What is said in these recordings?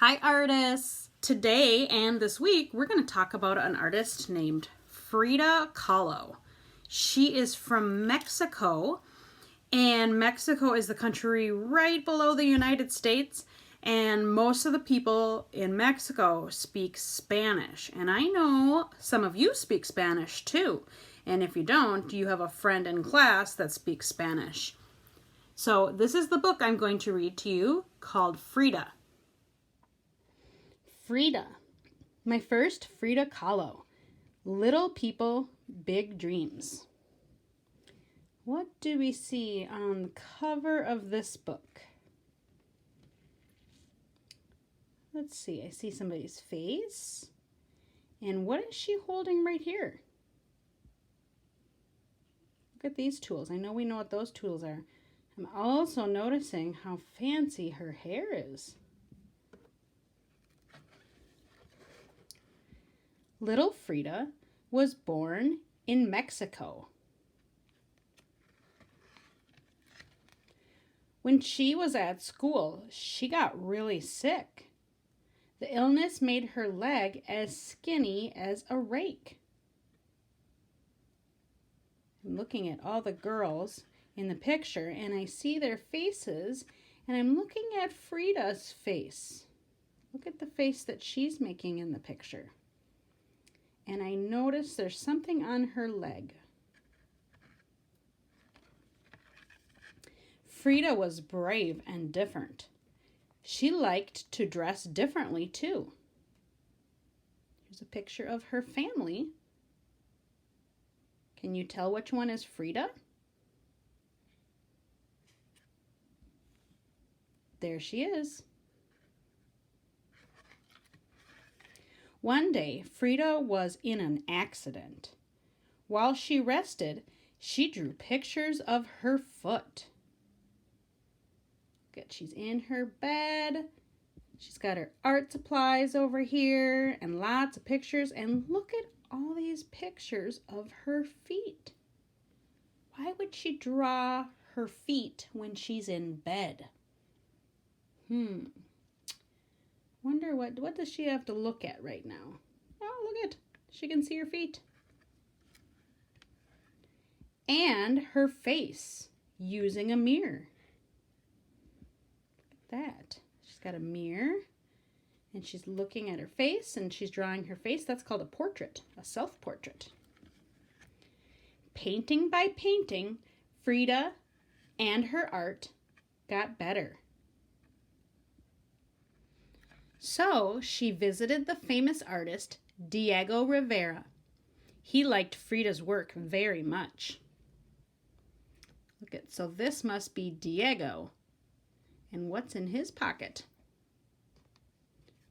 Hi artists! Today and this week we're going to talk about an artist named Frida Kahlo. She is from Mexico, and Mexico is the country right below the United States, and most of the people in Mexico speak Spanish. And I know some of you speak Spanish too, and if you don't, you have a friend in class that speaks Spanish. So this is the book I'm going to read to you called Frida. Frida. My first Frida Kahlo. Little People, Big Dreams. What do we see on the cover of this book? Let's see. I see somebody's face. And what is she holding right here? Look at these tools. I know we know what those tools are. I'm also noticing how fancy her hair is. Little Frida was born in Mexico. When she was at school, she got really sick. The illness made her leg as skinny as a rake. I'm looking at all the girls in the picture, and I see their faces, and I'm looking at Frida's face. Look at the face that she's making in the picture. And I notice there's something on her leg. Frida was brave and different. She liked to dress differently too. Here's a picture of her family. Can you tell which one is Frida? There she is. One day, Frida was in an accident. While she rested, she drew pictures of her foot. Look at, she's in her bed. She's got her art supplies over here and lots of pictures. And look at all these pictures of her feet. Why would she draw her feet when she's in bed? Wonder what does she have to look at right now? Oh, look at, she can see her feet. And her face using a mirror. Look at that. She's got a mirror and she's looking at her face and she's drawing her face. That's called a portrait, a self-portrait. Painting by painting, Frida and her art got better. So she visited the famous artist Diego Rivera. He liked Frida's work very much. Look at, so this must be Diego. And what's in his pocket?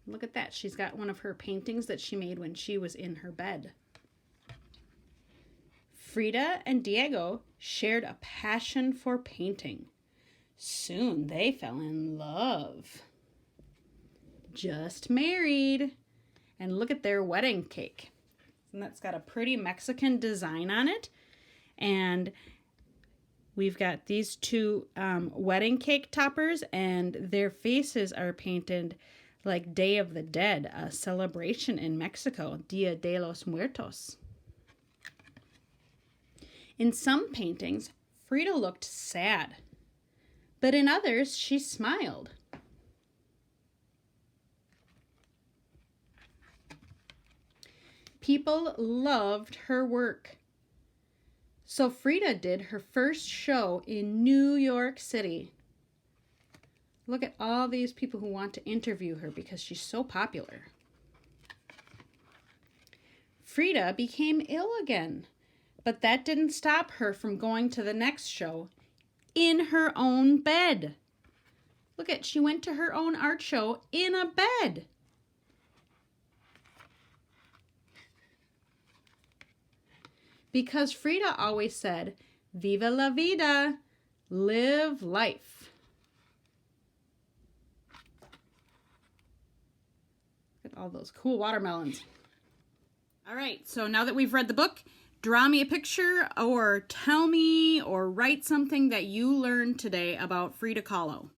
Look at that. She's got one of her paintings that she made when she was in her bed. Frida and Diego shared a passion for painting. Soon they fell in love. Just married. And look at their wedding cake. And that's got a pretty Mexican design on it. And we've got these two wedding cake toppers, and their faces are painted like Day of the Dead, a celebration in Mexico, Dia de los Muertos. In some paintings, Frida looked sad, but in others, she smiled. People loved her work. So Frida did her first show in New York City. Look at all these people who want to interview her because she's so popular. Frida became ill again, but that didn't stop her from going to the next show in her own bed. Look at, she went to her own art show in a bed. Because Frida always said, "Viva la vida," live life. Look at all those cool watermelons. All right, so now that we've read the book, draw me a picture or tell me or write something that you learned today about Frida Kahlo.